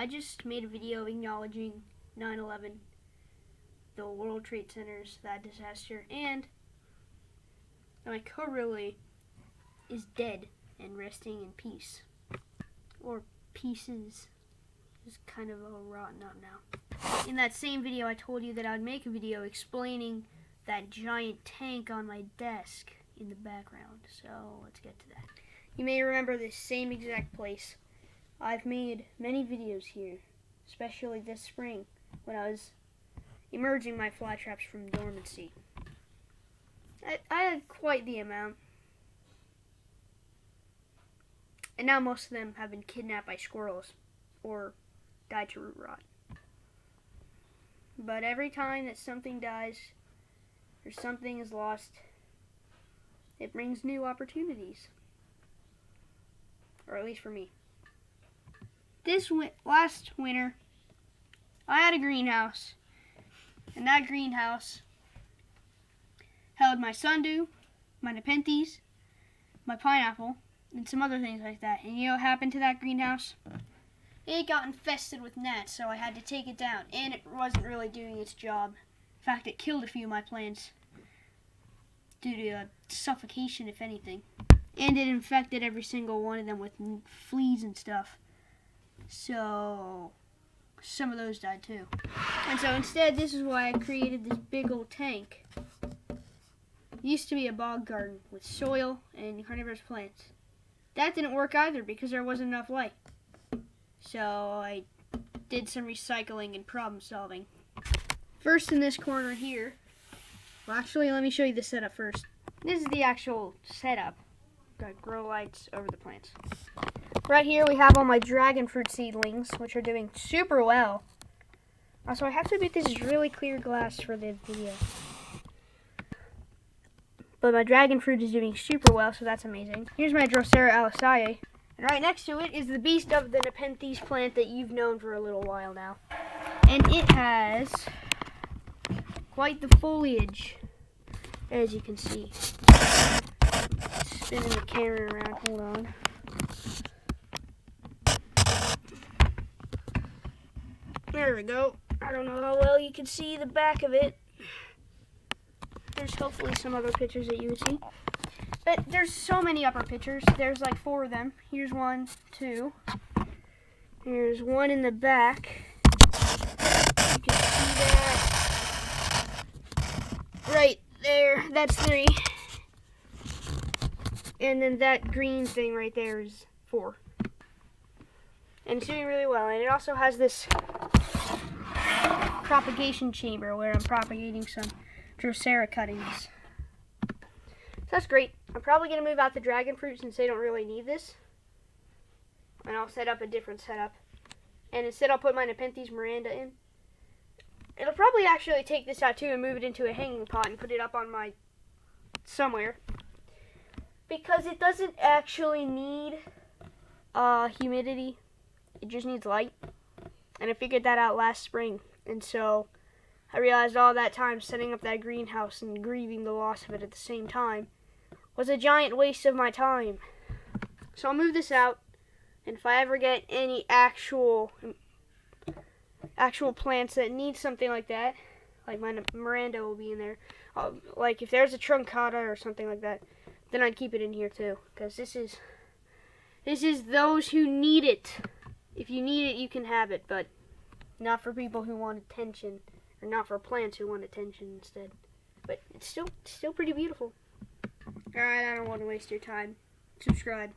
I just made a video acknowledging 9/11, the World Trade Centers, that disaster, and my co-relay is dead and resting in peace. Or pieces. Is kind of all rotten up now. In that same video, I told you that I would make a video explaining that giant tank on my desk in the background. So let's get to that. You may remember this same exact place. I've made many videos here, especially this spring when I was emerging my fly traps from dormancy. I had quite the amount. And now most of them have been kidnapped by squirrels or died to root rot. But every time that something dies or something is lost, it brings new opportunities. Or at least for me. Last winter, I had a greenhouse. And that greenhouse held my sundew, my Nepenthes, my pineapple, and some other things like that. And you know what happened to that greenhouse? It got infested with gnats, so I had to take it down. And it wasn't really doing its job. In fact, it killed a few of my plants due to suffocation, if anything. And it infected every single one of them with fleas and stuff. So some of those died too. And so instead, this is why I created this big old tank. It used to be a bog garden with soil and carnivorous plants. That didn't work either because there wasn't enough light. So I did some recycling and problem solving. First in this corner here, well actually let me show you the setup first. This is the actual setup. Got grow lights over the plants. Right here we have all my dragon fruit seedlings, which are doing super well. Also, I have to admit this is really clear glass for the video. But my dragon fruit is doing super well, so that's amazing. Here's my Drosera alisae. And right next to it is the beast of the Nepenthes plant that you've known for a little while now. And it has quite the foliage, as you can see. Spinning the camera around, hold on. There we go. I don't know how well you can see the back of it. There's hopefully some other pictures that you would see. But there's so many upper pictures. There's like 4 of them. Here's 1, 2. Here's one in the back. You can see that. Right there. That's 3. And then that green thing right there is 4. And it's doing really well. And it also has this propagation chamber where I'm propagating some Drosera cuttings. So that's great. I'm probably going to move out the dragon fruit since they don't really need this. And I'll set up a different setup. And instead I'll put my Nepenthes Miranda in. It'll probably actually take this out too and move it into a hanging pot and put it up on my somewhere. Because it doesn't actually need humidity. It just needs light. And I figured that out last spring. And so I realized all that time setting up that greenhouse and grieving the loss of it at the same time was a giant waste of my time. So I'll move this out, and if I ever get any actual plants that need something like that, like my Miranda will be in there. Like if there's a truncata or something like that, then I'd keep it in here too, because this is those who need it. If you need it, you can have it, but not for people who want attention. Or not for plants who want attention instead. But it's still pretty beautiful. Alright, I don't want to waste your time. Subscribe.